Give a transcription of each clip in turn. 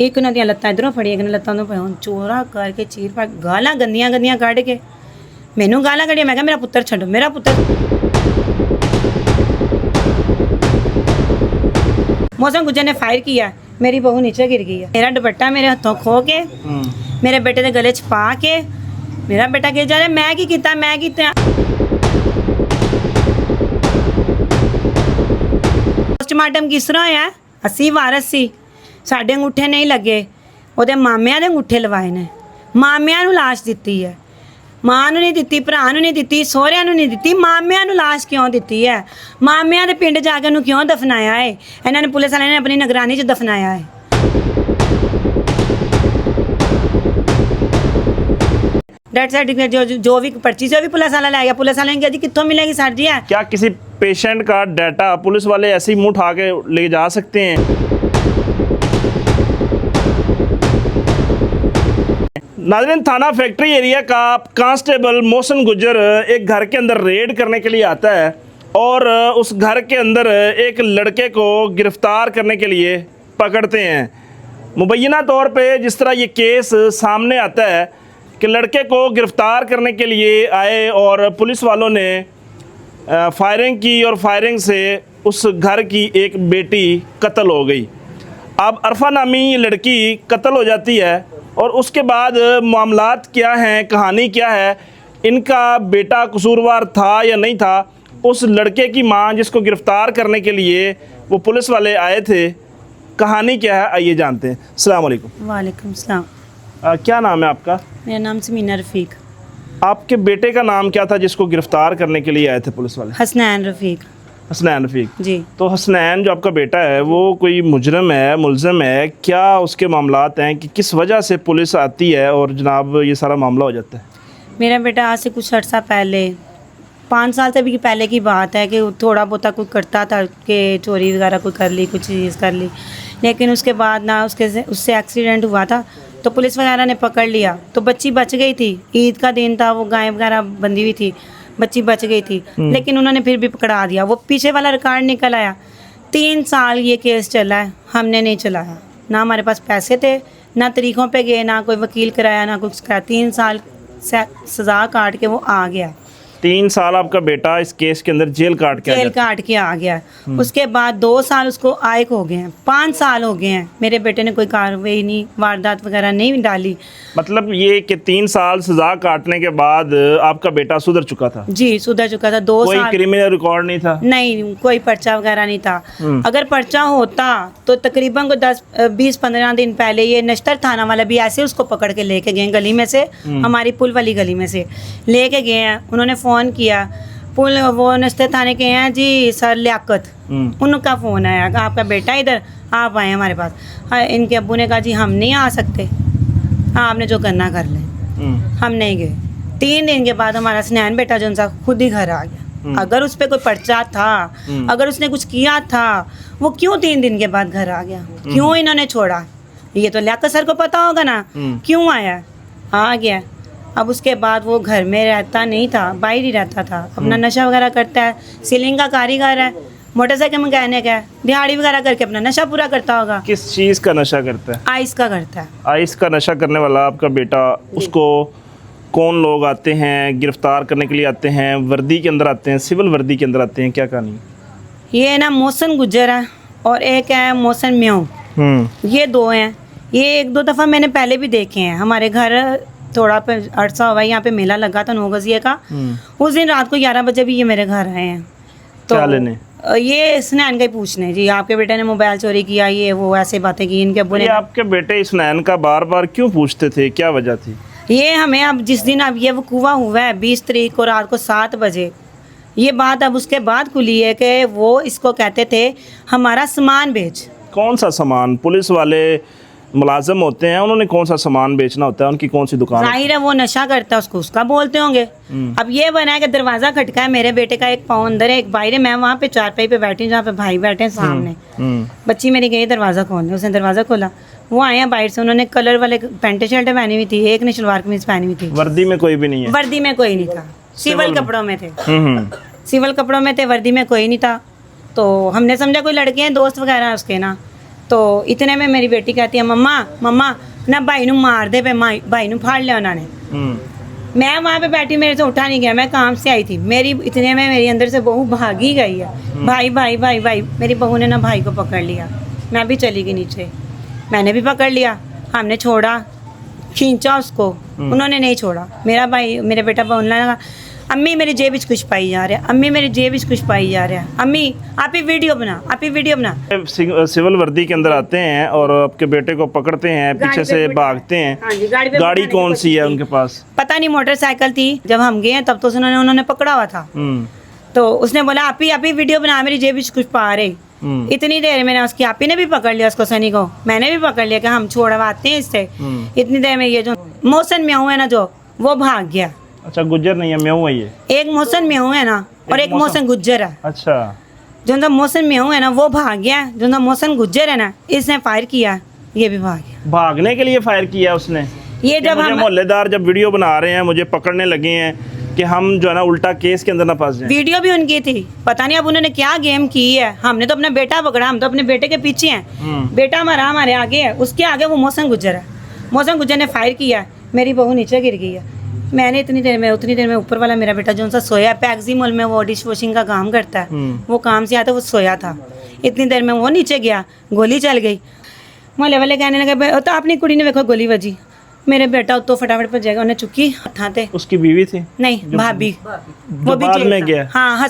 एक ने दियां लत्तां इधरों फड़ी, एक ने लत्तां उधरों फड़ी, चोरा करके चीर पाट गालां गंदियां गंदियां कढ़ के मैनू गालां कढ़ियां। मैं कहा मेरा पुत्तर छड्डो, मेरा पुत्तर। मौसम गुजर ने फायर किया, मेरी बहू नीचे गिर गई है। मेरा दुपट्टा मेरे हाथों खो के मेरे बेटे के गले च पा के मेरा बेटा गिर जा रहा। मैं की कीता, मैं कीता। पोस्टमार्टम किस तरह होया? असी वारस सी, साडे अंगूठे नहीं लगे, ਉਹਦੇ ਮਾਮਿਆਂ ਦੇ ਅੰਗੂਠੇ ਲਵਾਏ ਨੇ। ਮਾਮਿਆਂ ਨੂੰ ਲਾਸ਼ ਦਿੱਤੀ ਹੈ, ਮਾਂ ਨੂੰ ਨਹੀਂ ਦਿੱਤੀ, ਭਰਾ ਨੂੰ ਨਹੀਂ ਦਿੱਤੀ, ਸਹੁਰਿਆਂ ਨੂੰ ਨਹੀਂ ਦਿੱਤੀ, ਮਾਮਿਆਂ ਨੂੰ ਲਾਸ਼ ਕਿਉਂ ਦਿੱਤੀ ਹੈ? ਮਾਮਿਆਂ ਦੇ ਪਿੰਡ ਜਾ ਕੇ ਉਹਨੂੰ ਕਿਉਂ ਦਫਨਾਇਆ ਹੈ? ਇਹਨਾਂ ਨੇ ਪੁਲਿਸ ਵਾਲਿਆਂ ਨੇ ਆਪਣੀ ਨਿਗਰਾਨੀ 'ਚ ਦਫਨਾਇਆ ਹੈ। डेथ सर्टिफिकेट जो भी पर्ची से भी पुलिस वाला ले गया। पुलिस वाले ने कहा जी कितों मिलेगी सर जी? है क्या किसी पेशेंट का डाटा पुलिस वाले ऐसे ही मुंह उठा के ले जा सकते हैं? नाज़रीन, थाना फैक्ट्री एरिया का कांस्टेबल मोहसिन गुज्जर एक घर के अंदर रेड करने के लिए आता है और उस घर के अंदर एक लड़के को गिरफ़्तार करने के लिए पकड़ते हैं। मुबैना तौर पे जिस तरह ये केस सामने आता है कि लड़के को गिरफ़्तार करने के लिए आए और पुलिस वालों ने फायरिंग की और फायरिंग से उस घर की एक बेटी कत्ल हो गई। अब अरफा नामी लड़की कत्ल हो जाती है और उसके बाद मामलात क्या हैं, कहानी क्या है, इनका बेटा कसूरवार था या नहीं था, उस लड़के की मां जिसको गिरफ़्तार करने के लिए वो पुलिस वाले आए थे, कहानी क्या है आइए जानते हैं। अस्सलाम वालेकुम। वालेकुम सलाम। क्या नाम है आपका? मेरा नाम समीना रफ़ीक। आपके बेटे का नाम क्या था जिसको गिरफ़्तार करने के लिए आए थे पुलिस वाले? हसनैन रफ़ीक। हसनैन रफ़ीक जी। तो हसनैन जो आपका बेटा है वो कोई मुजरम है, मुलज़म है? क्या उसके मामलात हैं कि किस वजह से पुलिस आती है और जनाब ये सारा मामला हो जाता है? मेरा बेटा आज से कुछ अर्सा पहले 5 साल से भी पहले की बात है कि थोड़ा बहुत कुछ करता था कि चोरी वगैरह कोई कर ली, कुछ चीज़ कर ली, लेकिन उसके बाद ना उससे एक्सीडेंट हुआ था तो पुलिस वगैरह ने पकड़ लिया। तो बच्ची बच गई थी, ईद का दिन था, वो गाय वगैरह बंधी हुई थी, बच्ची बच गई थी, लेकिन उन्होंने फिर भी पकड़ा दिया। वो पीछे वाला रिकॉर्ड निकल आया। 3 साल ये केस चला है, हमने नहीं चलाया, ना हमारे पास पैसे थे, ना तरीक़ों पे गए, ना कोई वकील कराया, ना कुछ कराया। 3 साल सज़ा काट के वो आ गया। 3 साल आपका बेटा इस केस के अंदर जेल काट के आ गया। उसके बाद 2 साल उसको आयक हो गए हैं, 5 साल हो गए हैं। मेरे बेटे ने कोई कार्रवाई नहीं, वारदात वगैरह नहीं डाली। मतलब ये कि 3 साल सजा काटने के बाद आपका बेटा सुधर चुका था? जी सुधर चुका था। 2 साल कोई क्रिमिनल रिकॉर्ड नहीं था? नहीं, कोई पर्चा वगैरह नहीं था। अगर पर्चा होता तो तकरीबन को 10-20-15 दिन पहले ये नश्तर थाना वाला भी ऐसे उसको पकड़ के लेके गए गली में से, हमारी पुल वाली गली में से लेके गए हैं। उन्होंने फ़ोन किया, पुल वो नश्तर थाने के हैं जी सर लियाकत, उनका फ़ोन आया कि आपका बेटा इधर, आप आए हमारे पास। इनके अब्बू ने कहा जी हम नहीं आ सकते, हाँ आपने जो करना कर लें। हम नहीं गए। 3 दिन के बाद हमारा स्नैन बेटा जो उनसा खुद ही घर आ गया। अगर उस पर कोई पर्चा था, अगर उसने कुछ किया था, वो क्यों 3 दिन के बाद घर आ गया? क्यों इन्होंने छोड़ा? ये तो लियाकत सर को पता होगा ना क्यों आया, आ गया। अब उसके बाद वो घर में रहता नहीं था, बाहर ही रहता था, अपना नशा वगैरह करता है, सीलिंग का कारीगर है, मोटरसाइकिल मैकेनिक है, दिहाड़ी वगैरह करके अपना नशा पूरा करता होगा। किस चीज़ का नशा करता है? आइस का करता है। आइस का नशा करने वाला आपका बेटा, उसको कौन लोग आते हैं गिरफ्तार करने के लिए? आते हैं वर्दी के अंदर आते हैं, सिविल वर्दी के अंदर आते हैं, क्या कहानी? ये ना मोहसिन गुज्जर है और एक है मोहसिन म्यों, ये 2 हैं। ये 1-2 दफ़ा मैंने पहले भी देखे हैं। हमारे घर थोड़ा पे अरसा हुआ, यहाँ पे मेला लगा था 9 गज़िये का। उस दिन रात को 11 बजे भी ये मेरे घर आए हैं। तो क्या लेने? ये स्नैन का ही पूछने जी, आपके बेटे ने मोबाइल चोरी किया, ये वो ऐसे बातें की। इनके अब्बू ने आपके बेटे स्नैन का बार बार क्यों पूछते थे, क्या वजह थी? ये हमें अब जिस दिन अब ये वकूआ हुआ है 20 तारीख को रात को 7 बजे, ये बात अब उसके बाद खुली है कि वो इसको कहते थे हमारा सामान बेच। कौन सा सामान? पुलिस वाले मुलाजम होते हैं, उन्होंने कौन सा सामान बेचना होता है? उनकी कौन सी दुकान? जाहिर है वो नशा करता है, उसको उसका बोलते होंगे। अब ये बना है कि दरवाजा खटका है, मेरे बेटे का एक पाँव अंदर है, एक बाहर है। मैं वहाँ पे चारपाई पे बैठी हूँ जहाँ पे भाई बैठे हैं सामने। बच्ची मेरी गई दरवाजा खोलने, उसने दरवाजा खोला, वो आए हैं बाहर से, उन्होंने कलर वाले पैंट शर्टें पहनी हुई थी, एक ने शलवार कमीज पहनी हुई थी। वर्दी में कोई भी नहीं है? वर्दी में कोई नहीं था, सिविल कपड़ों में थे। सिविल कपड़ों में थे, वर्दी में कोई नहीं था। तो हमने समझा कोई लड़के हैं दोस्त वगैरह उसके ना, तो इतने में मेरी बेटी कहती है मम्मा मम्मा ना भाई नू मार दे पे भाई नू फाड़ लिया उन्होंने। मैं वहाँ पे बैठी, मेरे से उठा नहीं गया, मैं काम से आई थी। मेरी इतने में मेरी अंदर से बहू भागी गई है, भाई भाई भाई भाई। मेरी बहू ने ना भाई को पकड़ लिया, मैं भी चली गई नीचे, मैंने भी पकड़ लिया, हमने छोड़ा, खींचा उसको, उन्होंने नहीं छोड़ा। मेरा भाई मेरा बेटा बोलने लगा अम्मी मेरी जेब विच कुछ पाई जा रहा है, अम्मी मेरी जेब विच कुछ पाई जा रहा है, अम्मी आप ही वीडियो बना, आप ही वीडियो बना। सिविल वर्दी के अंदर आते हैं और आपके बेटे को पकड़ते हैं, पीछे से भागते हैं। हाँ जी, गाड़ी पे गाड़ी बिठाने कौन की सी है कोशिश उनके पास? पता नहीं, मोटरसाइकिल थी। जब हम गए तब तो उन्होंने पकड़ा हुआ था। तो उसने बोला आप ही वीडियो बना, मेरी जेब विच कुछ पा रहे। इतनी देर मैंने उसकी आपी ने भी पकड़ लिया उसको, सनी को मैंने भी पकड़ लिया कि हम छोड़वाते हैं इससे। इतनी देर में ये जो मोहसन म्याऊ है ना, जो वो भाग गया। अच्छा, गुज्जर नहीं है, म्याऊ है ये। एक मोहसन म्याऊ है ना, और एक मोहसन गुज्जर है। अच्छा, जो ना मोहसन म्याऊ है ना वो भाग गया, जो ना मोहसन गुज्जर है ना इसने फायर किया, ये भी भाग गया। भागने के लिए फायर किया उसने? ये जब मुझे हम मोहल्लेदार जब वीडियो बना रहे हैं, मुझे पकड़ने लगे हैं कि हम जो है ना उल्टा केस के अंदर ना फंस जाएं। वीडियो भी उनकी थी, पता नहीं अब उन्होंने क्या गेम की है। हमने तो अपना बेटा पकड़ा, हम तो अपने बेटे के पीछे हैं। बेटा हमारे आगे है, उसके आगे वो मोहसन गुज्जर है। मोहसन गुज्जर ने फायर किया, मेरी बहू नीचे गिर गई है। मैंने उतनी देर में ऊपर वाला मेरा बेटा जो सा सोया, पैक्सी मॉल में वो डिश वॉशिंग का काम करता है, वो काम से आता, वो सोया था। इतनी देर में वो नीचे गया, गोली चल गई। मोहल्ले वाले कहने लगे तो अपनी कुड़ी ने देखो गोली बजी, मेरे बेटा तो फटाफट पर जाएगा, उन्हें चुकी हथा थे। उसकी बीवी थी? नहीं, भाभी, वो भी बाद में जेठ गया। था। हाँ,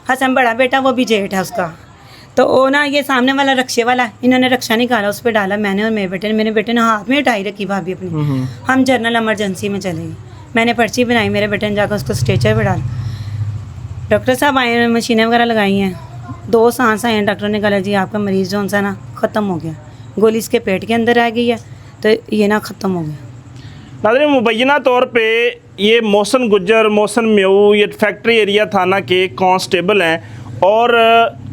हसन बड़ा बेटा, वो भी जेठ है उसका। तो वो ना ये सामने वाला रक्शे वाला, इन्होंने रक्षा निकाला, उस पर डाला मैंने और मेरे बेटे ने हाथ में उठाई रखी भाभी अपनी। हम जनरल इमरजेंसी में चले गए, मैंने पर्ची बनाई, मेरे बेटे ने जाकर उसको स्ट्रेचर पर डाला। डॉक्टर साहब आए हैं, मशीनें वगैरह लगाई हैं, 2 सांस आए हैं। डॉक्टर ने कहा जी आपका मरीज़ जो सा ना ख़त्म हो गया, गोली इसके पेट के अंदर आ गई है, तो ये ना ख़त्म हो गया। नाज़रीन, मुबैना तौर पे ये मोहसन गुज्जर, मोहसन म्याऊ, ये फैक्ट्री एरिया थाना के कांस्टेबल हैं और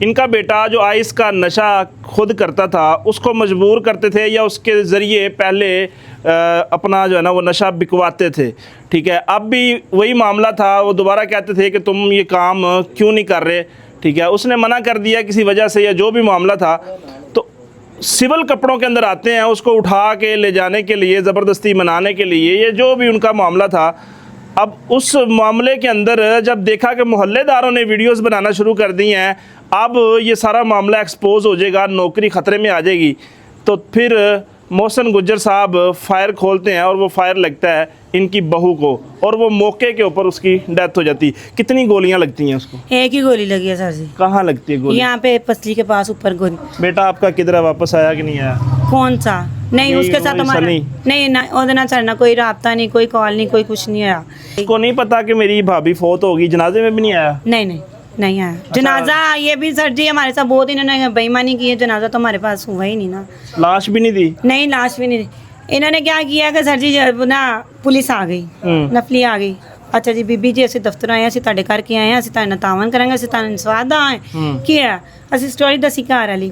इनका बेटा जो आइस का नशा खुद करता था, उसको मजबूर करते थे या उसके ज़रिए पहले अपना जो है ना वो नशा बिकवाते थे। ठीक है, अब भी वही मामला था, वो दोबारा कहते थे कि तुम ये काम क्यों नहीं कर रहे। ठीक है, उसने मना कर दिया किसी वजह से या जो भी मामला था, तो सिविल कपड़ों के अंदर आते हैं उसको उठा के ले जाने के लिए, ज़बरदस्ती मनाने के लिए, ये जो भी उनका मामला था। अब उस मामले के अंदर जब देखा कि मोहल्लेदारों ने वीडियोस बनाना शुरू कर दी हैं, अब ये सारा मामला एक्सपोज हो जाएगा, नौकरी ख़तरे में आ जाएगी, तो फिर मोहसन गुज्जर साहब फायर खोलते हैं और वो फायर लगता है इनकी बहू को और वो मौके के ऊपर उसकी डेथ हो जाती। कितनी गोलियां लगती हैं उसको? एक ही गोली लगी है सर जी। कहाँ लगती है गोली? यहाँ पे पसली के पास ऊपर गोली। बेटा आपका किधर है, वापस आया कि नहीं आया? कौन सा? नहीं, उसके साथ हमारा नहीं ना ਉਹਦੇ ਨਾਲ सर ना कोई राब्ता नहीं, कोई कॉल नहीं, कोई कुछ नहीं आया। उसको नहीं पता कि मेरी भाभी फौत होगी, जनाजे में भी नहीं आया? नहीं आया जनाजा। ये भी सर जी हमारे साथ बहुत इन्होंने बेईमानी की है, जनाजा तो हमारे पास हुआ ही नहीं ना। लाश भी नहीं दी? नहीं, लाश भी नहीं दी। इन्होंने क्या किया कि सर जी जब ना पुलिस आ गई, नफली आ गई, अच्छा जी बीबी जी ਅਸੀਂ ਦਫ਼ਤਰ ਆਏ, ਅਸੀਂ ਤੁਹਾਡੇ ਕਰਕੇ ਆਏ ਹਾਂ, ਅਸੀਂ ਤੁਹਾਡੇ ਨਾਲ ਤਾਵਨ ਕਰਾਂਗੇ, ਅਸੀਂ ਤੁਹਾਨੂੰ ਇਨਸਾਫ ਦਾਂਗੇ। ਕੀ ਹੈ ਅਸੀਂ ਸਟੋਰੀ ਦੱਸੀ ਘਰ ਵਾਲੀ,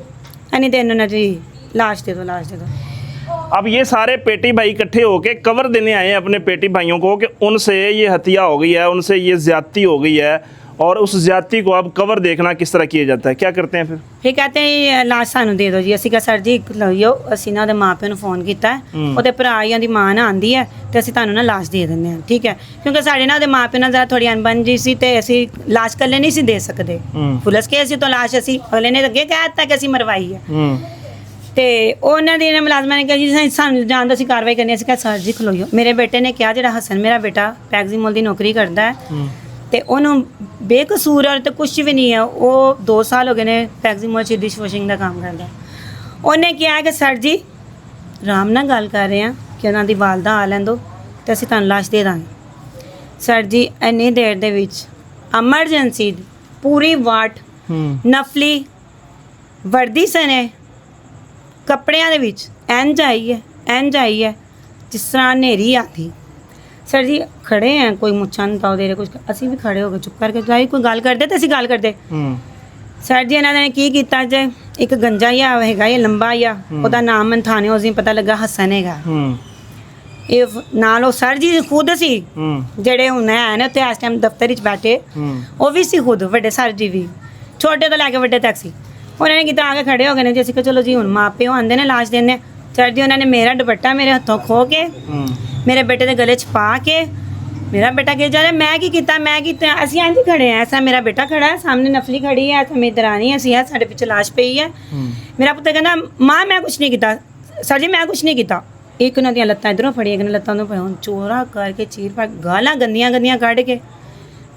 ਅਨੀ ਤੇ ਇਹਨਾਂ ਨੇ ਜੀ ਲਾਸ਼ ਦੇ दो। अब ये सारे पेटी भाई इकट्ठे होके कवर देने आए हैं अपने पेटी भाइयों को कि उनसे ये हत्या हो गई है, उनसे ये ज़्यादती हो गई है, और उस ज़्यादती को अब कवर देखना किस तरह किया जाता है। क्या करते हैं फिर कहते हैं लाश सानू दे दो जी। ਅਸੀਂ ਕਿਹਾ ਸਰ ਜੀ ਲਈਓ, ਅਸੀਂ ਨਾ ਉਹਦੇ ਮਾਪਿਆਂ ਨੂੰ ਫੋਨ ਕੀਤਾ, ਉਹਦੇ ਭਰਾ ਜਾਂ ਦੀ ਮਾਂ ਨਾ ਆਂਦੀ ਹੈ ਤੇ ਅਸੀਂ ਤੁਹਾਨੂੰ ਨਾ ਲਾਸ਼ ਦੇ ਦਿੰਦੇ ਹਾਂ। ਠੀਕ ਹੈ, ਕਿਉਂਕਿ ਸਾਡੇ ਨਾਲ ਉਹਦੇ ਮਾਪਿਆਂ ਨਾਲ ਜ਼ਰਾ ਥੋੜੀ ਅਣਬਣ ਜੀ ਸੀ ਤੇ ਅਸੀਂ ਲਾਸ਼ ਕੱਲੇ ਨਹੀਂ ਸੀ ਦੇ ਸਕਦੇ। ਪੁਲਿਸ ਕੇ ਅਸੀਂ ਤਾਂ ਲਾਸ਼ ਅਸੀਂ ਅਗਲੇ ਨੇ ਅੱਗੇ ਕਹਿ ਦਿੱਤਾ ਕਿ ਅਸੀਂ ਮਰਵਾਈ ਹੈ। ਤੇ ਉਹਨਾਂ ਦੇ ਮੁਲਾਜ਼ਮਾਂ ਨੇ ਕਿਹਾ ਜੀ ਸਾਨੂੰ ਜਾਣ ਦੋ, ਅਸੀਂ ਕਾਰਵਾਈ ਕਰਨੀ। ਅਸੀਂ ਕਿਹਾ ਸਰ ਜੀ ਖਲੋਇਓ। ਮੇਰੇ ਬੇਟੇ ਨੇ ਕਿਹਾ, ਜਿਹੜਾ ਹਸਨ ਮੇਰਾ ਬੇਟਾ ਪੈਕਜ਼ੀ ਮੋਲ ਦੀ ਨੌਕਰੀ ਕਰਦਾ ਹੈ ਤੇ ਉਹਨੂੰ ਬੇਕਸੂਰ ਔਰ ਤੇ ਕੁਛ ਵੀ ਨਹੀਂ ਹੈ, ਉਹ 2 ਸਾਲ ਹੋ ਗਏ ਨੇ ਪੈਕਜ਼ੀ ਮੋਲ 'ਚ ਡਿਸ਼ ਵਾਸ਼ਿੰਗ ਦਾ ਕੰਮ ਕਰਦਾ। ਉਹਨੇ ਕਿਹਾ ਕਿ ਸਰ ਜੀ ਆਰਾਮ ਨਾਲ ਗੱਲ ਕਰ ਰਹੇ ਹਾਂ ਕਿ ਉਹਨਾਂ ਦੀ ਵਾਲਦਾ ਆ ਲੈਣ ਦਿਓ ਤੇ ਅਸੀਂ ਤੁਹਾਨੂੰ ਲਾਸ਼ ਦੇ ਦਾਂਗੇ। ਸਰ ਜੀ ਇੰਨੀ ਦੇਰ ਦੇ ਵਿੱਚ ਐਮਰਜੈਂਸੀ ਪੂਰੀ ਵਾਟ ਨਫਲੀ ਵਰਦੀ ਸਨੇ ਕੱਪੜਿਆਂ ਦੇ ਵਿੱਚ ਇੰਝ ਆਈ ਹੈ ਜਿਸ ਤਰ੍ਹਾਂ ਹਨੇਰੀ ਆਤੀ। सर जी खड़े हैं, कोई मुच्छा नहीं पाओ दे रहे, कुछ ਅਸੀਂ ਵੀ ਖੜੇ ਹੋ ਗਏ ਚੁੱਪ ਕਰਕੇ। ਭਾਈ ਕੋਈ ਗੱਲ ਕਰਦੇ ਤੇ ਅਸੀਂ ਗੱਲ ਕਰਦੇ। ਸਰ ਜੀ ਇਹਨਾਂ ਨੇ ਕੀ ਕੀਤਾ ਜੇ, ਇੱਕ ਗੰਜਾ ਜਿਹਾ ਹੈਗਾ, ਇਹ ਲੰਬਾ ਜਿਹਾ, ਉਹਦਾ ਨਾਮ ਮੈਨੂੰ ਥਾਣੇ ਉਸ ਦਿਨ ਪਤਾ ਲੱਗਾ ਹਸਨ ਹੈਗਾ। ਇਹ ਨਾਲ ਉਹ ਸਰ ਜੀ ਖੁਦ ਸੀ ਜਿਹੜੇ ਹੁਣ ਹੈ ਨੇ ਉੱਥੇ ਇਸ ਟਾਈਮ ਦਫ਼ਤਰ ਵਿੱਚ ਬੈਠੇ, ਉਹ ਵੀ ਸੀ ਖੁਦ, ਵੱਡੇ ਸਰ ਜੀ ਵੀ, ਛੋਟੇ ਤੋਂ ਲੈ ਕੇ ਵੱਡੇ ਤੱਕ ਸੀ। ਉਹਨਾਂ ਨੇ ਕੀਤਾ, ਆ ਕੇ ਖੜੇ ਹੋ ਗਏ ਨੇ ਜੀ। ਅਸੀਂ ਕਿਹਾ ਚਲੋ ਜੀ ਹੁਣ ਮਾਂ ਪਿਓ ਆਉਂਦੇ ਨੇ ਲਾਸ਼ ਦੇਣੇ। ਸਰ ਜੀ ਉਹਨਾਂ ਨੇ ਮੇਰਾ ਦੁਪੱਟਾ ਮੇਰੇ ਹੱਥੋਂ ਖੋ ਕੇ ਮੇਰੇ ਬੇਟੇ ਦੇ ਗਲੇ 'ਚ ਪਾ ਕੇ ਮੇਰਾ ਬੇਟਾ ਕਹੇ ਜਾ ਰਿਹਾ ਮੈਂ ਕੀ ਕੀਤਾ, ਮੈਂ ਕੀਤਾ। ਅਸੀਂ ਇੰਝ ਖੜੇ ਆ, ਐਸਾ ਮੇਰਾ ਬੇਟਾ ਖੜਾ ਹੈ ਸਾਹਮਣੇ, ਨਫਲੀ ਖੜੀ ਹੈ, ਮੇਰੀ ਦਰਾਣੀ ਅਸੀਂ ਹੈ, ਸਾਡੇ ਪਿੱਛੇ ਲਾਸ਼ ਪਈ ਹੈ। ਮੇਰਾ ਪੁੱਤਰ ਕਹਿੰਦਾ ਮਾਂ ਮੈਂ ਕੁਛ ਨਹੀਂ ਕੀਤਾ। ਸਰ ਜੀ ਮੈਂ ਕੁਛ ਨਹੀਂ ਕੀਤਾ। ਇੱਕ ਉਹਨਾਂ ਦੀਆਂ ਲੱਤਾਂ ਇਧਰੋਂ ਫੜੀਆਂ, ਇੱਕ ਨੇ ਲੱਤਾਂ ਤੋਂ ਫੜੀਆਂ, ਚੋਰਾ ਕਰਕੇ ਚੀਰ ਪਾ ਗਾਲਾਂ ਗੰਦੀਆਂ ਗੰਦੀਆਂ ਕੱਢ ਕੇ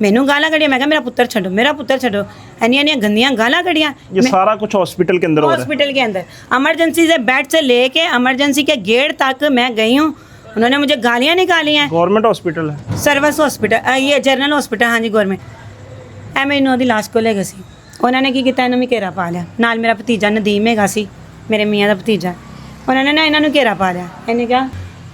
ਮੈਨੂੰ ਗਾਲਾਂ ਕੱਢੀਆਂ। ਮੈਂ ਕਿਹਾ ਮੇਰਾ ਪੁੱਤਰ ਛੱਡੋ, मेरा पुत्र छो। इन्नी गंदियां गाला कढ़िया। ये सारा कुछ हॉस्पिटल के अंदर हो रहा है। हॉस्पिटल के अंदर इमरजेंसी से बेड से लेके इमरजेंसी के गेट तक मैं गई हूँ। उन्होंने मुझे गालियाँ निकाली हैं। गवर्नमेंट हॉस्पिटल है, सर्विस हॉस्पिटल, ये जनरल हॉस्पिटल, हाँ जी गवर्नमेंट। ਐ ਮੈਨੂੰ ਉਹਦੀ ਲਾਸ਼ ਕੋਲ ਲੈ ਗਏ ਸੀ। ਉਹਨਾਂ ਨੇ ਕੀ ਕੀਤਾ, ਇਹਨੂੰ ਵੀ ਘੇਰਾ ਪਾ ਲਿਆ। ਨਾਲ ਮੇਰਾ ਭਤੀਜਾ ਨਦੀਮ ਹੈਗਾ ਸੀ, ਮੇਰੇ ਮੀਆਂ ਦਾ ਭਤੀਜਾ। ਉਹਨਾਂ ਨੇ ਨਾ ਇਹਨਾਂ ਨੂੰ ਘੇਰਾ ਪਾ ਲਿਆ। ਇਹਨੇ ਕਿਹਾ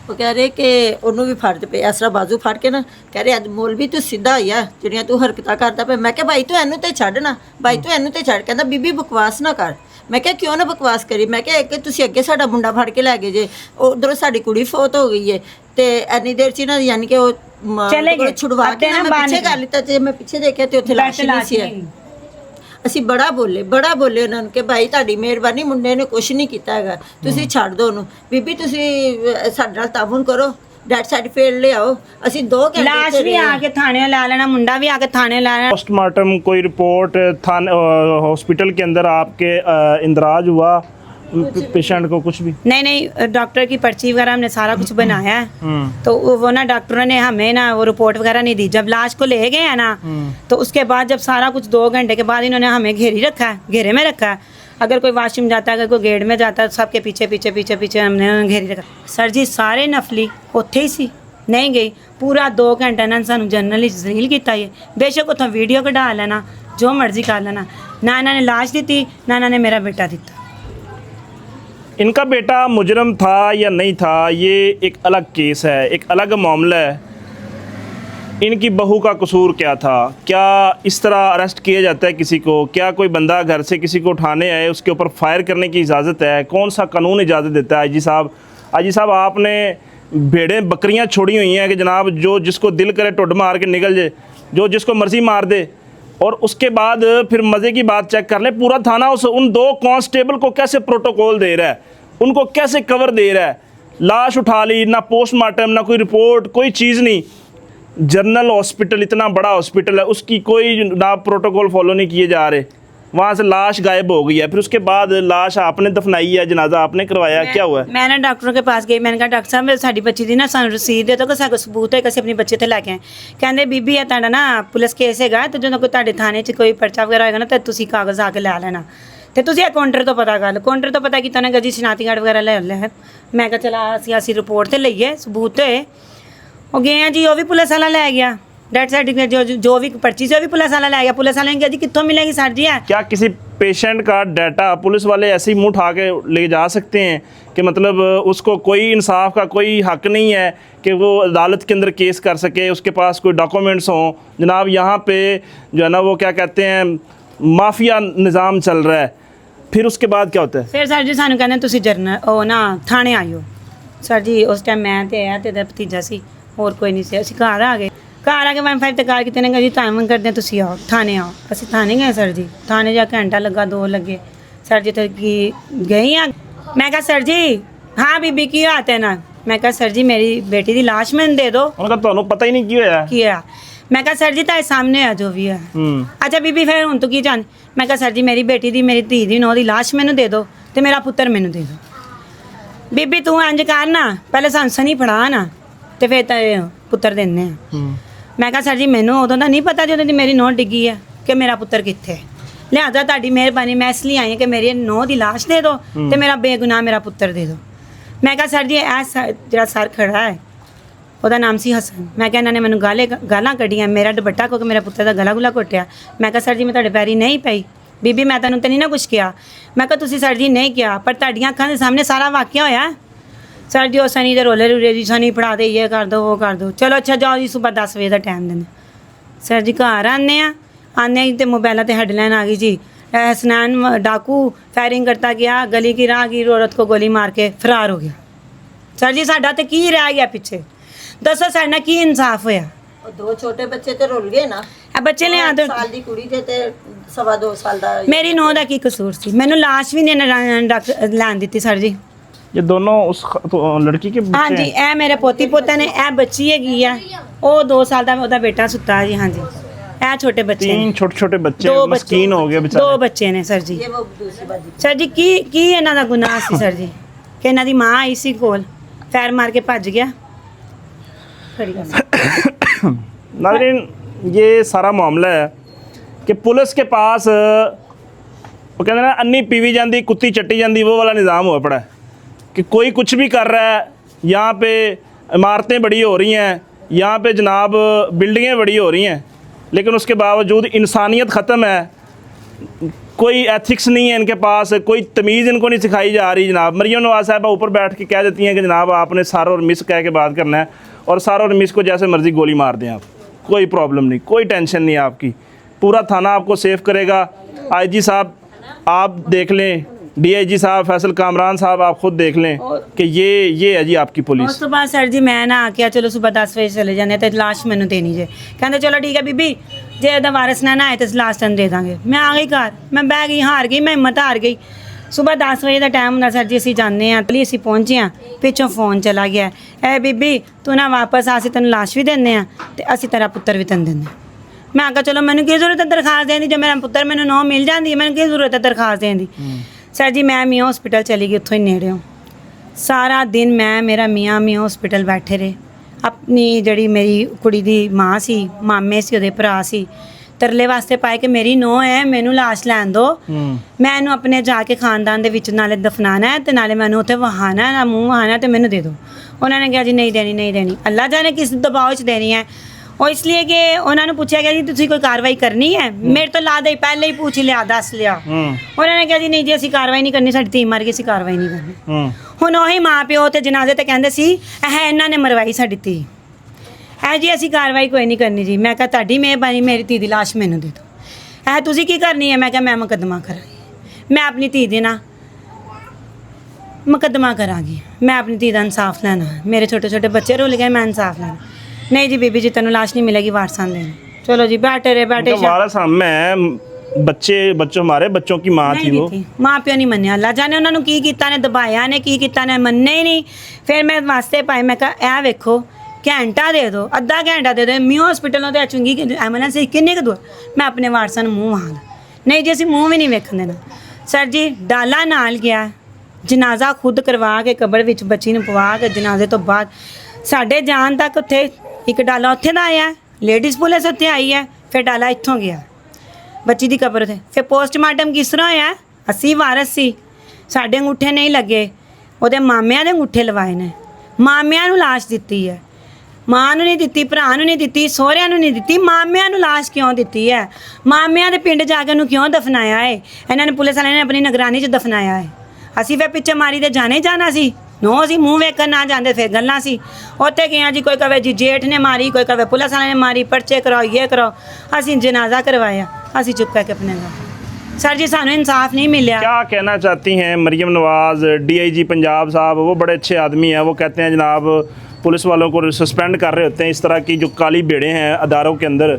ਉਹ ਕਹਿ ਰਹੇ ਕਿ ਉਹਨੂੰ ਵੀ ਫੜਦੇ ਪਏ, ਇਸ ਤਰ੍ਹਾਂ ਬਾਜ਼ੂ ਫੜ ਕੇ ਨਾ ਕਹਿ ਰਹੇ ਅੱਜ ਮੌਲਵੀ ਤੂੰ ਸਿੱਧਾ ਹੋਈ ਆ, ਜਿਹੜੀਆਂ ਤੂੰ ਹਰਕਤਾਂ ਕਰਦਾ ਪਿਆ। ਮੈਂ ਕਿਹਾ ਭਾਈ ਤੂੰ ਇਹਨੂੰ ਤੇ ਛੱਡ ਨਾ, ਭਾਈ ਤੂੰ ਇਹਨੂੰ ਤੇ ਛੱਡ। ਕਹਿੰਦਾ ਬੀਬੀ ਬਕਵਾਸ ਨਾ ਕਰ। ਮੈਂ ਕਿਹਾ ਕਿਉਂ ਨਾ ਬਕਵਾਸ ਕਰੀ। ਮੈਂ ਕਿਹਾ ਇੱਕ ਤੁਸੀਂ ਅੱਗੇ ਸਾਡਾ ਮੁੰਡਾ ਫੜ ਕੇ ਲੈ ਗਏ ਜੇ, ਉਧਰੋਂ ਸਾਡੀ ਕੁੜੀ ਫੌਤ ਹੋ ਗਈ ਏ ਤੇ ਇੰਨੀ ਦੇਰ ਚ ਨਾ ਯਾਨੀ ਕਿ ਉਹ ਚਲੇ ਗਏ, ਛੁਡਵਾ ਕੇ ਨਾ ਮੈਂ ਪਿੱਛੇ ਕਰ ਲਿੱਤਾ। ਤੇ ਮੈਂ ਪਿੱਛੇ ਦੇਖਿਆ ਤੇ ਉੱਥੇ ਲਾਸ਼ ਨਹੀਂ ਸੀ। ਅਸੀਂ ਬੜਾ ਬੋਲੇ ਉਹਨਾਂ ਨੂੰ ਕਿ ਭਾਈ ਤੁਹਾਡੀ ਮਿਹਰਬਾਨੀ, ਮੁੰਡੇ ਨੇ ਕੁਝ ਨਹੀਂ ਕੀਤਾ ਹੈਗਾ, ਤੁਸੀਂ ਛੱਡ ਦਿਓ ਉਹਨੂੰ। ਬੀਬੀ ਤੁਸੀਂ ਸਾਡੇ ਨਾਲ ਤਾਵਨ ਕਰੋ, ਡੈਡ ਸਰਟੀਫਿਕੇਟ ਲਿਆਓ। ਅਸੀਂ 2 ਘੰਟੇ ਲਾਸ਼ ਵੀ ਆ ਕੇ ਥਾਣੇ ਲਾ ਲੈਣਾ, ਮੁੰਡਾ ਵੀ ਆ ਕੇ ਥਾਣੇ ला लेना। पोस्टमार्टम कोई रिपोर्ट थाने हॉस्पिटल के अंदर आपके इंदराज हुआ पेशेंट को कुछ भी? नहीं डॉक्टर की पर्ची वगैरह हमने सारा कुछ बनाया है। तो वो ना डॉक्टरों ने हमें ना वो रिपोर्ट वगैरह नहीं दी। जब लाश को ले गए हैं ना तो उसके बाद जब सारा कुछ 2 घंटे के बाद इन्होंने हमें घेरे में रखा है। अगर कोई वॉशरूम जाता है, अगर कोई गेट में जाता है, सबके पीछे पीछे पीछे पीछे हमने घेरी रखा। सर जी सारे नफली उत्थे ही सी, नहीं गई। पूरा 2 घंटे इन्होंने सानू जनरली जलील किया। ये बेशक उतो वीडियो कढा लेना, जो मर्जी कर लेना। ना इन्होंने लाश दी, ना इन्होंने मेरा बेटा दिता। इनका बेटा मुजरम था या नहीं था, ये एक अलग केस है, एक अलग मामला है। इनकी बहू का कसूर क्या था? क्या इस तरह अरेस्ट किया जाता है किसी को? क्या कोई बंदा घर से किसी को उठाने आए उसके ऊपर फायर करने की इजाज़त है? कौन सा कानून इजाज़त देता है? आईजी साहब आपने भेड़ें बकरियां छोड़ी हुई हैं कि जनाब जो जिसको दिल करे टुड मार के निकल जाए, जो जिसको मर्जी मार दे, और उसके बाद फिर मज़े की बात चेक कर ले, पूरा थाना उन 2 कांस्टेबल को कैसे प्रोटोकॉल दे रहा है, उनको कैसे कवर दे रहा है। लाश उठा ली, ना पोस्टमार्टम, ना कोई रिपोर्ट, कोई चीज़ नहीं। जनरल हॉस्पिटल, इतना बड़ा हॉस्पिटल है, उसकी कोई ना प्रोटोकॉल फॉलो नहीं किए जा रहे। वहाँ से लाश गायब हो गई है, फिर उसके बाद लाश आपने दफनाई है, जनाजा आपने करवाया, क्या हुआ है? मैंने डॉक्टरों के पास गई, मैंने कहा डॉक्टर साहब साड़ी बच्ची दी ना सानू रसीद दे दो कि साको सबूत है कि ਅਸੀਂ ਆਪਣੀ ਬੱਚੀ ਤੇ ਲੈ ਕੇ ਆਏ। ਕਹਿੰਦੇ ਬੀਬੀ ਇਹ ਤੁਹਾਡਾ ਨਾ ਪੁਲਿਸ ਕੇਸ ਹੈਗਾ ਤੇ ਜਦੋਂ ਕੋਈ ਤੁਹਾਡੇ ਥਾਣੇ 'ਚ ਕੋਈ ਪਰਚਾ ਵਗੈਰਾ ਹੋਏਗਾ ਨਾ ਤੇ ਤੁਸੀਂ ਕਾਗਜ਼ ਆ ਕੇ ਲੈ ਲੈਣਾ ਤੇ ਤੁਸੀਂ ਇਹ ਕਾਊਂਟਰ ਤੋਂ ਪਤਾ ਕਰ ਲਓ। ਕਾਊਂਟਰ ਤੋਂ ਪਤਾ ਕੀਤਾ ਨਾ ਗੱਜੀ ਸ਼ਨਾਤੀ ਕਾਰਡ ਵਗੈਰਾ ਲੈ ਲਿਆ। ਮੈਂ ਕਿਹਾ ਚਲਾ ਅਸੀਂ ਰਿਪੋਰਟ ਤੇ ਲਈਏ, ਸਬੂਤ ਤੇ ਉਹ ਗਏ ਆ ਜੀ। ਉਹ ਵੀ ਪੁਲਿਸ ਵਾਲਾ ਲੈ ਗਿਆ डेथ सर्टिफिकेट, जो भी पर्ची से भी पुलिस वाला ले गया। पुलिस वाले ने कहा जी कितों मिलेगी सर जी? है क्या किसी पेशेंट का डाटा पुलिस वाले ऐसे ही मुंह उठा के ले जा सकते हैं कि मतलब उसको कोई इंसाफ का कोई हक नहीं है कि वो अदालत के अंदर केस कर सके, उसके पास कोई डॉक्यूमेंट्स हों? जनाब यहाँ पे जो है ना वो क्या कहते हैं माफिया निज़ाम चल रहा है। फिर उसके बाद क्या होता है? फिर सर जी सानू कहते तुसी जरनल ओ ना थाने आइयो। सर जी उस टाइम मैं ते आया ते भतीजा सी, होर कोई नहीं सी। ਅਸੀਂ ਘਰ ਆ ਗਏ, ਘਰ ਆ ਕੇ 1-5 ਤੇ ਕਾਲ ਕੀਤੇ ਨੇ ਕਹਾ ਜੀ ਟਾਈਮ ਕਰਦੇ ਤੁਸੀਂ ਆਓ ਥਾਣੇ ਆਓ। ਅਸੀਂ ਥਾਣੇ ਗਏ ਸਰ ਜੀ, ਥਾਣੇ ਜਾ ਘੰਟਾ ਲੱਗਾ 2 ਲੱਗੇ ਸਰ ਜੀ। ਤੇ ਕੀ ਗਈ ਆ ਮੈਂ ਕਿਹਾ ਸਰ ਜੀ ਹਾਂ ਬੀਬੀ ਕੀ ਹਾਤ ਹੈ ਨਾ। ਮੈਂ ਕਿਹਾ ਸਰ ਜੀ ਮੇਰੀ ਬੇਟੀ ਦੀ ਲਾਸ਼ ਮੈਨੂੰ ਦੇ ਦਿਓ। ਉਹਨਾਂ ਦਾ ਤੁਹਾਨੂੰ ਪਤਾ ਹੀ ਨਹੀਂ ਕੀ ਹੋਇਆ? ਕੀ ਆ? ਮੈਂ ਕਿਹਾ ਸਰ ਜੀ ਤੁਹਾਡੇ ਸਾਹਮਣੇ ਆ ਜੋ ਵੀ ਹੈ। ਅੱਛਾ ਬੀਬੀ ਫਿਰ ਹੁਣ ਤੂੰ ਕੀ ਚਾਹੁੰਦੀ? ਮੈਂ ਕਿਹਾ ਸਰ ਜੀ ਮੇਰੀ ਬੇਟੀ ਦੀ, ਮੇਰੀ ਧੀ ਦੀ, ਨੌਂ ਦੀ ਲਾਸ਼ ਮੈਨੂੰ ਦੇ ਦਿਓ ਤੇ ਮੇਰਾ ਪੁੱਤਰ ਮੈਨੂੰ ਦੇ ਦਿਓ। ਬੀਬੀ ਤੂੰ ਇੰਜ ਕਰ ਨਾ, ਪਹਿਲੇ ਸਾਨੂੰ ਸਨੀ ਫੜਾ ਨਾ ਤੇ ਫਿਰ ਤਾਂ ਪੁੱਤਰ ਦਿੰਦੇ ਆ। ਮੈਂ ਕਿਹਾ ਸਰ ਜੀ ਮੈਨੂੰ ਉਦੋਂ ਦਾ ਨਹੀਂ ਪਤਾ ਜਦੋਂ ਦੀ ਮੇਰੀ ਨੋਟ ਡਿੱਗੀ ਹੈ ਕਿ ਮੇਰਾ ਪੁੱਤਰ ਕਿੱਥੇ ਹੈ। ਲਿਹਾਜ਼ਾ ਤੁਹਾਡੀ ਮਿਹਰਬਾਨੀ ਮੈਂ ਇਸ ਲਈ ਆਈ ਹਾਂ ਕਿ ਮੇਰੀ ਨੌਂ ਦੀ ਲਾਸ਼ ਦੇ ਦਿਓ ਤੇ ਮੇਰਾ ਬੇਗੁਨਾਹ ਮੇਰਾ ਪੁੱਤਰ ਦੇ ਦਿਓ। ਮੈਂ ਕਿਹਾ ਸਰ ਜੀ ਇਹ ਜਿਹੜਾ ਸਰ ਖੜਾ ਹੈ ਉਹਦਾ ਨਾਮ ਸੀ ਹਸਨ। ਮੈਂ ਕਿਹਾ ਇਹਨਾਂ ਨੇ ਮੈਨੂੰ ਗਾਲਾਂ ਕੱਢੀਆਂ, ਮੇਰਾ ਦੁਪੱਟਾ ਕਿਉਂਕਿ ਮੇਰਾ ਪੁੱਤਰ ਦਾ ਗਲਾ ਗੁਲਾ ਘੁੱਟਿਆ। ਮੈਂ ਕਿਹਾ ਸਰ ਜੀ ਮੈਂ ਤੁਹਾਡੇ ਪੈਰੀ ਨਹੀਂ ਪਈ ਬੀਬੀ, ਮੈਂ ਤੁਹਾਨੂੰ ਤਾਂ ਨਹੀਂ ਨਾ ਕੁਛ ਕਿਹਾ। ਮੈਂ ਕਿਹਾ ਤੁਸੀਂ ਸਰ ਜੀ ਨਹੀਂ ਕਿਹਾ, ਪਰ ਤੁਹਾਡੀਆਂ ਅੱਖਾਂ ਦੇ ਸਾਹਮਣੇ ਸਾਰਾ ਵਾਕਿਆ ਹੋਇਆ। सर जी वो सनी दे रोले रूले जी सनी पढ़ा दे, ये कर दो वो कर दो। चलो अच्छा जाओ जी, सुबह 10 बजे का टाइम देने। सर जी घर आने तो मोबाइल ते हेडलाइन आ गई जी, हसनैन डाकू फायरिंग करता गया, गली की राहगीर औरत को गोली मार के फरार हो गया। सर जी साडा ते की रह गया पिछे? दसो साडे नाल की इंसाफ होया? 2 छोटे बच्चे तो रुल गए ना। ਆ ਬੱਚੇ ਨੇ ਆਦਰ ਸਾਲ ਦੀ ਕੁੜੀ ਤੇ 2.5 ਸਾਲ ਦਾ ਮੇਰੀ ਨੂੰਹ ਦਾ ਕੀ ਕਸੂਰ ਸੀ? ਮੈਨੂੰ ਲਾਸ਼ ਵੀ ਨਹੀਂ ਲੈਣ ਦਿੱਤੀ ਸਰ ਜੀ। ये दोनों उस तो लड़की के हाँ बच्चे जी, हैं? ਇਹ ਮੇਰੇ ਪੋਤੀ ਪੋਤਾ ਨੇ, ਇਹ ਬੱਚੀ ਹੈਗੀ ਆ, ਉਹ 2 ਸਾਲ ਦਾ ਉਹਦਾ ਬੇਟਾ ਸੁੱਤਾ ਹੈ ਜੀ। हाँ जी, ਇਹ ਛੋਟੇ ਬੱਚੇ ਨੇ, 3 छोटे छोटे बच्चे 2 मस्कीन हो गए 2 बेचारे। ਬੱਚੇ ਨੇ ਸਰ ਜੀ। ਇਹ ਉਹ ਦੂਸਰੀ ਬਾਜੀ ਸਰ ਜੀ ਕੀ ਇਹਨਾਂ ਦਾ ਗੁਨਾਹ ਸੀ ਸਰ ਜੀ ਕਿ ਇਹਨਾਂ ਦੀ ਮਾਂ ਆਈ ਸੀ ਕੋਲ, ਫੈਰ ਮਾਰ ਕੇ ਭੱਜ ਗਿਆ। ਖੜੀ ਕਰ। नाज़रीन, ये सारा मामला है कि पुलिस के पास वो कहते हैं ना अन्नी पीवी जाती कुत्ती चट्टी जाती, वो वाला निज़ाम हुआ पड़ा है कि कोई कुछ भी कर रहा है। यहाँ पे इमारतें बड़ी हो रही हैं, यहाँ पे जनाब बिल्डिंगें बड़ी हो रही हैं, लेकिन उसके बावजूद इंसानियत ख़त्म है। कोई एथिक्स नहीं है इनके पास, कोई तमीज़ इनको नहीं सिखाई जा रही। जनाब मरियम नवाज़ साहबा ऊपर बैठ के कह देती हैं कि जनाब आपने सार और मिस कह के बात करना है, और सार और मिस को जैसे मर्ज़ी गोली मार दें आप, कोई प्रॉब्लम नहीं, कोई टेंशन नहीं आपकी, पूरा थाना आपको सेव करेगा। आईजी साहब आप देख लें, डीआईजी साहब फैसल कामरान साहब आप खुद देख लें कि ये है जी आपकी पुलिस। ਉਸ ਤੋਂ ਬਾਅਦ ਸਰ ਜੀ ਮੈਂ ਨਾ ਆਖਿਆ ਚਲੋ ਸਵੇਰ 10 ਵਜੇ ਚਲੇ ਜਾਂਦੇ ਤੇ ਲਾਸ਼ ਮੈਨੂੰ ਦੇਣੀ ਜੇ। ਕਹਿੰਦੇ ਚਲੋ ਠੀਕ ਹੈ ਬੀਬੀ, ਜੇ ਇਹਦਾ ਵਾਰਸ ਨਾ ਆਏ ਤੇ ਲਾਸ਼ ਤੈਨੂੰ ਦੇ ਦਾਂਗੇ। ਮੈਂ ਆ ਗਈ ਘਰ, ਮੈਂ ਬਹਿ ਗਈ, ਹਾਰ ਗਈ, ਮੈਂ ਹਿੰਮਤ ਹਾਰ ਗਈ। ਸਵੇਰ 10 ਵਜੇ ਦਾ ਟਾਈਮ ਹੁੰਦਾ ਸਰ ਜੀ, ਅਸੀਂ ਜਾਂਦੇ ਹਾਂ ਤਲੀ, ਅਸੀਂ ਪਹੁੰਚੇ ਹਾਂ, ਪਿੱਛੋਂ ਫੋਨ ਚਲਾ ਗਿਆ, ਐ ਬੀਬੀ ਤੂੰ ਨਾ ਵਾਪਸ ਆ, ਅਸੀਂ ਤੈਨੂੰ ਲਾਸ਼ ਵੀ ਦਿੰਦੇ ਹਾਂ ਤੇ ਅਸੀਂ ਤੇਰਾ ਪੁੱਤਰ ਵੀ ਤੈਨੂੰ ਦਿੰਦੇ ਹਾਂ। ਮੈਂ ਆਖਿਆ ਚਲੋ ਮੈਨੂੰ ਕੀ ਜ਼ਰੂਰਤ ਹੈ ਦਰਖਾਸਤ ਦੇਣ ਦੀ, ਜੇ ਮੇਰਾ ਪੁੱਤਰ ਮੈਨੂੰ ਨੌ ਮਿਲ ਜਾਂਦੀ ਹੈ, ਮੈਨੂੰ ਕੀ ਜ਼ਰੂਰਤ ਹੈ ਦਰਖਾਸਤ ਦੇਣ ਦੀ। ਸਰ ਜੀ ਮੈਂ ਮੀਆਂ ਹਸਪੀਟਲ ਚਲੀ ਗਈ, ਉੱਥੋਂ ਹੀ ਨੇੜਿਓਂ ਸਾਰਾ ਦਿਨ ਮੈਂ ਮੇਰਾ ਮੀਆਂ ਹਸਪੀਟਲ ਬੈਠੇ ਰਹੇ। ਆਪਣੀ ਜਿਹੜੀ ਮੇਰੀ ਕੁੜੀ ਦੀ ਮਾਂ ਸੀ, ਮਾਮੇ ਸੀ, ਉਹਦੇ ਭਰਾ ਸੀ, ਤਰਲੇ ਵਾਸਤੇ ਪਾਏ ਕਿ ਮੇਰੀ ਨੂੰਹ ਹੈ, ਮੈਨੂੰ ਲਾਸ਼ ਲੈਣ ਦਿਓ, ਮੈਂ ਇਹਨੂੰ ਆਪਣੇ ਜਾ ਕੇ ਖਾਨਦਾਨ ਦੇ ਵਿੱਚ ਨਾਲੇ ਦਫਨਾਣਾ ਹੈ ਤੇ ਨਾਲੇ ਮੈਨੂੰ ਉੱਥੇ ਵਹਾਣਾ ਨਾ ਮੂੰਹ ਵਹਾਣਾ ਤੇ ਮੈਨੂੰ ਦੇ ਦਿਓ। ਉਹਨਾਂ ਨੇ ਕਿਹਾ ਜੀ ਨਹੀਂ ਦੇਣੀ, ਨਹੀਂ ਦੇਣੀ। ਅੱਲਾ ਜਾਣੇ ਕਿਸ ਦਬਾਅ 'ਚ ਦੇਣੀ ਹੈ। ਉਹ ਇਸ ਲਈ ਕਿ ਉਹਨਾਂ ਨੂੰ ਪੁੱਛਿਆ ਗਿਆ ਜੀ ਤੁਸੀਂ ਕੋਈ ਕਾਰਵਾਈ ਕਰਨੀ ਹੈ? ਮੇਰੇ ਤੋਂ ਲਾਦਾ ਹੀ ਪਹਿਲੇ ਹੀ ਪੁੱਛ ਲਿਆ, ਦੱਸ ਲਿਆ। ਉਹਨਾਂ ਨੇ ਕਿਹਾ ਜੀ ਨਹੀਂ ਜੀ ਅਸੀਂ ਕਾਰਵਾਈ ਨਹੀਂ ਕਰਨੀ, ਸਾਡੀ ਧੀ ਮਰ ਗਈ, ਅਸੀਂ ਕਾਰਵਾਈ ਨਹੀਂ ਕਰਨੀ। ਹੁਣ ਉਹੀ ਮਾਂ ਪਿਓ ਤੇ ਜਨਾਜ਼ੇ ਤੇ ਕਹਿੰਦੇ ਸੀ ਇਹਨਾਂ ਨੇ ਮਰਵਾਈ ਸਾਡੀ ਧੀ, ਜੀ ਅਸੀਂ ਕਾਰਵਾਈ ਕੋਈ ਨਹੀਂ ਕਰਨੀ ਜੀ। ਮੈਂ ਕਿਹਾ ਤੁਹਾਡੀ ਮਿਹਰਬਾਨੀ, ਮੇਰੀ ਧੀ ਦੀ ਲਾਸ਼ ਮੈਨੂੰ ਦੇ ਦਿਓ। ਤੁਸੀਂ ਕੀ ਕਰਨੀ ਹੈ? ਮੈਂ ਕਿਹਾ ਮੈਂ ਮੁਕੱਦਮਾ ਕਰਾਂਗੀ, ਮੈਂ ਆਪਣੀ ਧੀ ਦੇ ਨਾਲ ਮੁਕੱਦਮਾ ਕਰਾਂਗੀ, ਮੈਂ ਆਪਣੀ ਧੀ ਦਾ ਇਨਸਾਫ ਲੈਣਾ। ਮੇਰੇ ਛੋਟੇ ਛੋਟੇ ਬੱਚੇ ਰੁੱਲ ਗਏ, ਮੈਂ ਇਨਸਾਫ ਲੈਣਾ। नहीं जी बीबी जी तेनों लाश नहीं मिलेगी, वारसां देने। चलो जी बैठे रहे, बैठे वारस हम हैं, बच्चों हमारे बच्चों की माँ थी वो। माँ प्यो नहीं मन्निया, अल्लाह जाने उन्होंने की कीता ने, दबाया ने की कीता ने, मन्ने ही नहीं। फिर मैं वास्ते पाए, मैं कहा ए वेखो घंटा दे दो, अद्धा घंटा दे दो, मियों हॉस्पिटलों ते चुंगी एम्बुलेंस किन्ने क दूर, मैं अपने वारसां नूं मूँह वहां नहीं जी, असीं मूँह भी नहीं वेखण देना। सर जी डाला नाल गया, जनाजा खुद करवा के कबर विच बच्ची नूं पवा के जनाजे तो बाद साडे जान तक उत्थे एक डाला उत्थे दा आया, लेडीज़ पुलिस उत्थे आई है, फिर डाला इत्थों गया बच्ची दी कबर उत्थे। फिर पोस्टमार्टम किस तरह होया? असी वारस सी, साडे अंगूठे नहीं लगे, ਉਹਦੇ ਮਾਮਿਆਂ ਦੇ ਅੰਗੂਠੇ ਲਵਾਏ ਨੇ, ਮਾਮਿਆਂ ਨੂੰ ਲਾਸ਼ ਦਿੱਤੀ ਹੈ, ਮਾਂ ਨੂੰ ਨਹੀਂ ਦਿੱਤੀ, ਭਰਾ ਨੂੰ ਨਹੀਂ ਦਿੱਤੀ, ਸਹੁਰਿਆਂ ਨੂੰ ਨਹੀਂ ਦਿੱਤੀ, ਮਾਮਿਆਂ ਨੂੰ ਲਾਸ਼ ਕਿਉਂ ਦਿੱਤੀ ਹੈ? ਮਾਮਿਆਂ ਦੇ ਪਿੰਡ ਜਾ ਕੇ ਉਹਨੂੰ ਕਿਉਂ ਦਫਨਾਇਆ ਹੈ? ਇਹਨਾਂ ਨੇ ਪੁਲਿਸ ਵਾਲਿਆਂ ਨੇ ਆਪਣੀ ਨਿਗਰਾਨੀ 'ਚ ਦਫਨਾਇਆ ਹੈ। ਅਸੀਂ ਫਿਰ ਪਿੱਛੇ ਮਾਰੀ ਤੇ ਜਾਣੇ ਜਾਣਾ ਸੀ, ਨੋ ਅਸੀਂ ਮੂੰਹ ਵੇਖਣ ਨਾ ਜਾਂਦੇ, ਫਿਰ ਗੱਲਾਂ ਸੀ। ਉੱਥੇ ਗਏ ਜੀ, ਕੋਈ ਕਵੇ ਜੀ ਜੇਠ ਨੇ ਮਾਰੀ, ਕੋਈ ਕਵੇ ਪੁਲਿਸ ਵਾਲਿਆਂ ਨੇ ਮਾਰੀ, ਪਰਚੇ ਕਰਾਓ, ਇਹ ਕਰਾਓ। ਅਸੀਂ जनाजा करवाया, ਅਸੀਂ चुप करके अपने घर। सर जी सानू इंसाफ नहीं मिला। क्या कहना चाहती हैं मरियम नवाज़? डीआईजी पंजाब साहब वो बड़े अच्छे आदमी हैं, वो कहते हैं जनाब पुलिस वालों को सस्पेंड कर रहे होते हैं, इस तरह की जो काली बेड़े हैं अदारों के अंदर,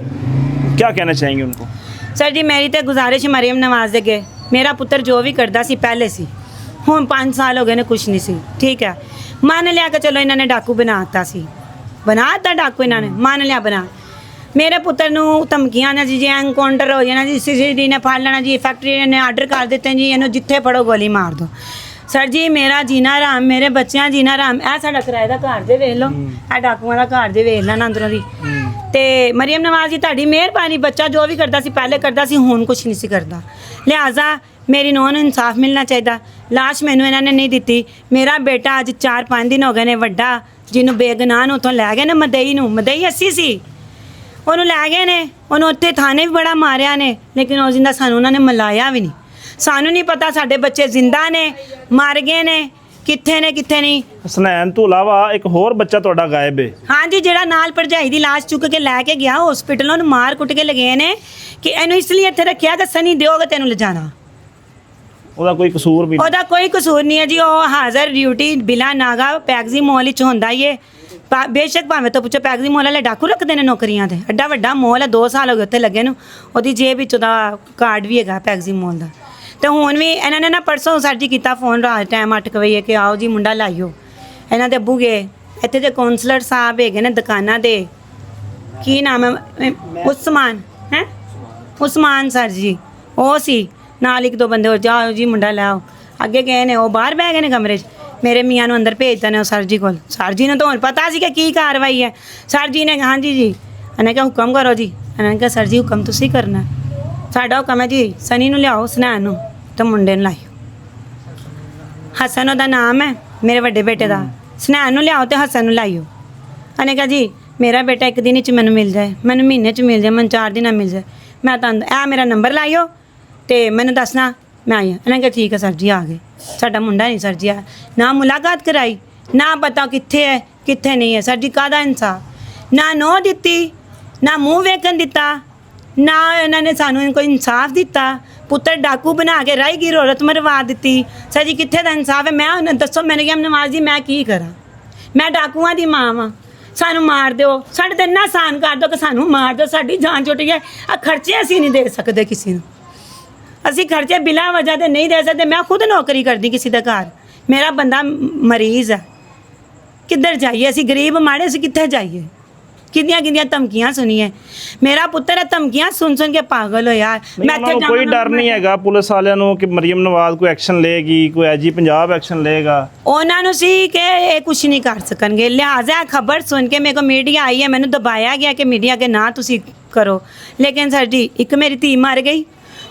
क्या कहना चाहेंगे उनको? सर जी मेरी तो गुजारिश मरियम नवाज़ दे अगे, मेरा पुत्र जो भी करता सी पहले सी, हुण 5 साल हो गए ने कुछ नहीं सी, ठीक है। मान लिया कि चलो इन्होंने डाकू बनाता सी, बनाता डाकू इन्होंने, मान लिया बना। मेरे पुत्र नूं धमकियां ने जी एनकाउंटर हो जाना जी, सीसीडी ने फड़ लेना जी, फैक्ट्री ने आर्डर कर दिते जी, इन्हूं जिथे फड़ो गोली मार दो। सर जी मेरा जीना हराम, मेरे बच्चों जीना हराम। ए साडा किराए दा घर जे वेख लो, ए डाकुआं दा घर जे वेख लेना अंदरों दी। ते मरियम नवाज़ जी तुहाडी मेहरबानी, बच्चा जो भी करता सी पहले करता सी, हुण कुछ नहीं सी करदा। लिहाजा मेरी नूंह नूं इंसाफ मिलना चाहिए। लाश मैनू इन्होंने नहीं दी। मेरा बेटा अज 4-5 दिन हो गए ने, वड्डा जिन्हों बेगनाह नूं उत्थों लै गए ने, मदई नूं, मदई अस्सी सी, ਉਹਨੂੰ ਲੈ ਗਏ ਨੇ, ਉਹਨੂੰ ਉੱਥੇ ਥਾਣੇ ਵੀ ਬੜਾ ਮਾਰਿਆ ਨੇ, ਲੇਕਿਨ ਉਹ ਜਿੰਦਾ ਸਾਨੂੰ ਉਹਨਾਂ ਨੇ ਮਿਲਾਇਆ ਵੀ ਨਹੀਂ। ਸਾਨੂੰ ਨਹੀਂ ਪਤਾ ਸਾਡੇ ਬੱਚੇ ਜ਼ਿੰਦਾ ਨੇ, ਮਰ ਗਏ ਨੇ, ਕਿੱਥੇ ਨੇ ਕਿੱਥੇ ਨਹੀਂ। ਹਸਨੈਨ ਤੋਂ ਇਲਾਵਾ ਇੱਕ ਹੋਰ ਬੱਚਾ ਤੁਹਾਡਾ ਗਾਇਬ ਹੈ? ਹਾਂਜੀ, ਜਿਹੜਾ ਨਾਲ ਭਰਜਾਈ ਦੀ ਲਾਸ਼ ਚੁੱਕ ਕੇ ਲੈ ਕੇ ਗਿਆ ਹਸਪੀਟਲ, ਉਹਨੂੰ ਮਾਰ ਕੁੱਟ ਕੇ ਲਗੇ ਨੇ ਕਿ ਇਹਨੂੰ ਇਸ ਲਈ ਇੱਥੇ ਰੱਖਿਆ ਕਿ ਸਨੀ ਦਿਓਗੇ ਤੈਨੂੰ ਲਿਜਾਣਾ। ਉਹਦਾ ਕੋਈ ਕਸੂਰ ਵੀ ਨਹੀਂ? ਉਹਦਾ ਕੋਈ ਕਸੂਰ ਨਹੀਂ ਹੈ ਜੀ, ਉਹ ਹਾਜ਼ਰ ਡਿਊਟੀ ਬਿਲਾ ਨਾਗਾ ਪੈਗਜ਼ੀ ਮੋਲ ਵਿੱਚ ਹੁੰਦਾ ਹੀ ਹੈ ਬੇਸ਼ੱਕ ਭਾਵੇਂ ਤੋਂ ਪੁੱਛੋ ਪੈਕਜੀ ਮੋਲ ਵਾਲੇ ਡਾਕੂ ਰੱਖਦੇ ਨੇ ਨੌਕਰੀਆਂ ਤੇ, ਐਡਾ ਵੱਡਾ ਮੋਲ ਹੈ, 2 ਸਾਲ ਹੋ ਗਏ ਉੱਥੇ ਲੱਗੇ ਨੂੰ, ਉਹਦੀ ਜੇਬ ਵਿੱਚ ਉਹਦਾ ਕਾਰਡ ਵੀ ਹੈਗਾ ਪੈਕਜੀ ਮੋਲ ਦਾ। ਤੇ ਹੁਣ ਵੀ ਇਹਨਾਂ ਨੇ ਨਾ ਪਰਸੋਂ ਸਰ ਜੀ ਕੀਤਾ ਫੋਨ ਰਾਤ ਟਾਈਮ 8 ਵਜੇ ਕਿ ਆਓ ਜੀ ਮੁੰਡਾ ਲਾਇਓ। ਇਹਨਾਂ ਦੇ ਅੱਬੂ ਗਏ, ਇੱਥੇ ਦੇ ਕਾਉਂਸਲਰ ਸਾਹਿਬ ਹੈਗੇ ਨੇ ਦੁਕਾਨਾਂ ਦੇ, ਕੀ ਨਾਮ ਹੈ, ਉਸਮਾਨ ਸਰ ਜੀ, ਉਹ ਸੀ ਨਾਲ 1-2 ਬੰਦੇ ਹੋਰ, ਜਾਓ ਜੀ ਮੁੰਡਾ ਲੈ ਆਓ। ਅੱਗੇ ਗਏ ਨੇ, ਉਹ ਬਾਹਰ ਬਹਿ ਗਏ ਨੇ ਕਮਰੇ 'ਚ, ਮੇਰੇ ਮੀਆਂ ਨੂੰ ਅੰਦਰ ਭੇਜਤਾ ਨੇ ਉਹ ਸਰ ਜੀ ਕੋਲ। ਸਰ ਜੀ ਨੂੰ ਤਾਂ ਹੁਣ ਪਤਾ ਸੀ ਕਿ ਕੀ ਕਾਰਵਾਈ ਹੈ। ਸਰ ਜੀ ਨੇ ਕਿਹਾ ਹਾਂਜੀ ਜੀ, ਇਹਨੇ ਕਿਹਾ ਹੁਕਮ ਕਰੋ ਜੀ। ਇਹਨਾਂ ਨੇ ਕਿਹਾ ਸਰ ਜੀ ਹੁਕਮ ਤੁਸੀਂ ਕਰਨਾ, ਸਾਡਾ ਹੁਕਮ ਹੈ ਜੀ ਸਨੀ ਨੂੰ ਲਿਆਓ, ਸਨੈਨ ਨੂੰ ਤੇ ਮੁੰਡੇ ਨੂੰ ਲਾਇਓ। ਹਸਨ ਉਹਦਾ ਨਾਮ ਹੈ ਮੇਰੇ ਵੱਡੇ ਬੇਟੇ ਦਾ, ਸਨੈਨ ਨੂੰ ਲਿਆਓ ਤੇ ਹਸਨ ਨੂੰ ਲਾਇਓ। ਇਹਨੇ ਕਿਹਾ ਜੀ ਮੇਰਾ ਬੇਟਾ 1 ਦਿਨ 'ਚ ਮੈਨੂੰ ਮਿਲ ਜਾਏ, ਮੈਨੂੰ ਮਹੀਨੇ 'ਚ ਮਿਲ ਜਾਏ, ਮੈਨੂੰ 4 ਦਿਨਾਂ ਮਿਲ ਜਾਏ, ਮੈਂ ਤੁਹਾਨੂੰ ਇਹ ਮੇਰਾ ਨੰਬਰ ਲਾਇਓ ਤੇ ਮੈਨੂੰ ਦੱਸਣਾ ਮੈਂ ਆਈ ਹਾਂ। ਇਹਨਾਂ ਕਿਹਾ ਠੀਕ ਹੈ ਸਰ ਜੀ, ਆ ਗਏ। ਸਾਡਾ ਮੁੰਡਾ ਨਹੀਂ ਸਰ ਜੀ ਆ, ਨਾ ਮੁਲਾਕਾਤ ਕਰਾਈ, ਨਾ ਪਤਾ ਕਿੱਥੇ ਹੈ ਕਿੱਥੇ ਨਹੀਂ ਹੈ। ਸਰ ਜੀ ਕਾਹਦਾ ਇਨਸਾਫ, ਨਾ ਨੋ ਦਿੱਤੀ, ਨਾ ਮੂੰਹ ਵੇਖਣ ਦਿੱਤਾ, ਨਾ ਇਹਨਾਂ ਨੇ ਸਾਨੂੰ ਕੋਈ ਇਨਸਾਫ ਦਿੱਤਾ। ਪੁੱਤਰ ਡਾਕੂ ਬਣਾ ਕੇ ਰਾਹਗੀਰ ਔਰਤ ਮਰਵਾ ਦਿੱਤੀ। ਸਰ ਜੀ ਕਿੱਥੇ ਦਾ ਇਨਸਾਫ ਹੈ? ਮੈਂ ਹੁਣ ਦੱਸੋ, ਮੈਨੇ ਕਿਹਾ ਨਵਾਜ਼ ਜੀ ਮੈਂ ਕੀ ਕਰਾਂ, ਮੈਂ ਡਾਕੂਆਂ ਦੀ ਮਾਂ ਵਾਂ, ਸਾਨੂੰ ਮਾਰ ਦਿਓ, ਸਾਡੇ ਤੇ ਇੰਨਾ ਆਸਾਨ ਕਰ ਦਿਓ ਕਿ ਸਾਨੂੰ ਮਾਰ ਦਿਓ, ਸਾਡੀ ਜਾਨ ਛੁੱਟ ਜਾਏ। ਆ ਖਰਚੇ ਅਸੀਂ ਨਹੀਂ ਦੇ ਸਕਦੇ ਕਿਸੇ ਨੂੰ, ਅਸੀਂ ਖਰਚੇ ਬਿਨਾਂ ਵਜ੍ਹਾ ਦੇ ਨਹੀਂ ਦੇ ਸਕਦੇ। ਮੈਂ ਖੁਦ ਨੌਕਰੀ ਕਰਦੀ ਕਿਸੇ ਦੇ ਘਰ, ਮੇਰਾ ਬੰਦਾ ਮਰੀਜ਼ ਹੈ, ਕਿੱਧਰ ਜਾਈਏ ਅਸੀਂ, ਗਰੀਬ ਮਾੜੇ ਅਸੀਂ ਕਿੱਥੇ ਜਾਈਏ? ਕਿੰਨੀਆਂ ਧਮਕੀਆਂ ਸੁਣੀਏ, ਮੇਰਾ ਪੁੱਤਰ ਇਹ ਧਮਕੀਆਂ ਸੁਣ ਕੇ ਪਾਗਲ ਹੋਇਆ। ਮੈਂ ਕੋਈ ਡਰ ਨਹੀਂ ਹੈਗਾ ਪੁਲਿਸ ਵਾਲਿਆਂ ਨੂੰ ਕਿ ਮਰੀਮ ਨਵਾਜ਼ ਕੋਈ ਐਕਸ਼ਨ ਲਏਗੀ, ਕੋਈ ਐਜੀ ਪੰਜਾਬ ਐਕਸ਼ਨ ਲਏਗਾ? ਉਹਨਾਂ ਨੂੰ ਸੀ ਕਿ ਇਹ ਕੁਝ ਨਹੀਂ ਕਰ ਸਕਣਗੇ, ਲਿਹਾਜ਼ਾ ਖਬਰ ਸੁਣ ਕੇ ਮੇਰੇ ਕੋ ਮੀਡੀਆ ਆਈ ਹੈ, ਮੈਨੂੰ ਦਬਾਇਆ ਗਿਆ ਕਿ ਮੀਡੀਆ ਕੇ ਨਾ ਤੁਸੀਂ ਕਰੋ। ਲੇਕਿਨ ਸਰ ਜੀ ਇੱਕ ਮੇਰੀ ਧੀ ਮਰ ਗਈ,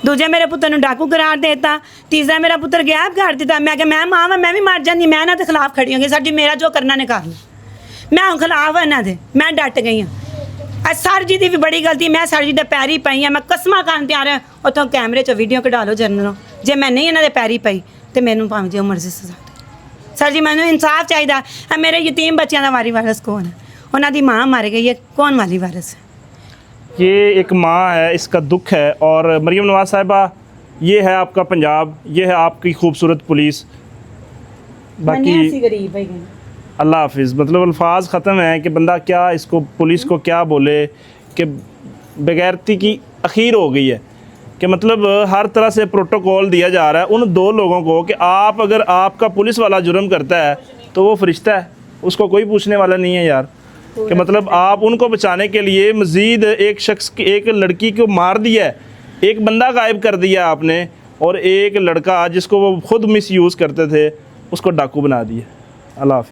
ਦੂਜੇ ਮੇਰੇ ਪੁੱਤਰ ਨੂੰ ਡਾਕੂ ਕਰਾਰ ਦੇਤਾ, ਤੀਸਰਾ ਮੇਰਾ ਪੁੱਤਰ ਗਾਇਬ ਕਰ ਦਿੱਤਾ। ਮੈਂ ਕਿਹਾ ਮੈਂ ਮਾਂ ਵਾਂ, ਮੈਂ ਵੀ ਮਰ ਜਾਂਦੀ, ਮੈਂ ਇਹਨਾਂ ਦੇ ਖਿਲਾਫ ਖੜੀ ਹੋਵਾਂਗੀ। ਸਰ ਜੀ ਮੇਰਾ ਜੋ ਕਰਨਾ ਨੇ ਕਰ ਲਿਆ, ਮੈਂ ਹੁਣ ਖਿਲਾਫ ਇਹਨਾਂ ਦੇ, ਮੈਂ ਡਟ ਗਈ ਹਾਂ। ਸਰ ਜੀ ਦੀ ਵੀ ਬੜੀ ਗਲਤੀ, ਮੈਂ ਸਰ ਜੀ ਦੇ ਪੈਰੀ ਪਈ ਹਾਂ, ਮੈਂ ਕਸਮਾਂ ਖਾਣ ਤਿਆਰ ਹਾਂ। ਉੱਥੋਂ ਕੈਮਰੇ 'ਚ ਵੀਡੀਓ ਕਢਾ ਲਓ ਜਰਨਲੋਂ, ਜੇ ਮੈਂ ਨਹੀਂ ਇਹਨਾਂ ਦੇ ਪੈਰੀ ਪਈ ਤੇ ਮੈਨੂੰ ਭਾਵੇਂ ਜੋ ਮਰਜ਼ੀ ਸਜ਼ਾ ਦੇ। ਸਰ ਜੀ ਮੈਨੂੰ ਇਨਸਾਫ ਚਾਹੀਦਾ। ਮੇਰੇ ਯਤੀਮ ਬੱਚਿਆਂ ਦਾ ਵਾਰੀ ਵਾਰਸ ਕੌਣ ਹੈ? ਉਹਨਾਂ ਦੀ ਮਾਂ ਮਰ ਗਈ ਹੈ, ਕੌਣ ਵਾਲੀ ਵਾਰਸ है? ये एक माँ है, इसका दुख है। और मरीम नवाज साहिबा, ये है आपका पंजाब, ये है आपकी खूबसूरत पुलिस। बाकी गरीब है अल्लाह हाफिज़। मतलब अल्फाज ख़त्म हैं कि बंदा क्या इसको, पुलिस को क्या बोले कि बेगैरती की अखीर हो गई है कि मतलब हर तरह से प्रोटोकॉल दिया जा रहा है उन 2 लोगों को कि आप अगर आपका पुलिस वाला जुर्म करता है तो वो फरिश्ता है, उसको कोई पूछने वाला नहीं है यार। कि मतलब आप उनको बचाने के लिए मज़ीद एक शख्स की, एक लड़की को मार दिया है, एक बंदा गायब कर दिया आपने, और एक लड़का जिसको वो खुद मिसयूज़ करते थे उसको डाकू बना दिया। अल्लाह हाफ़िज़।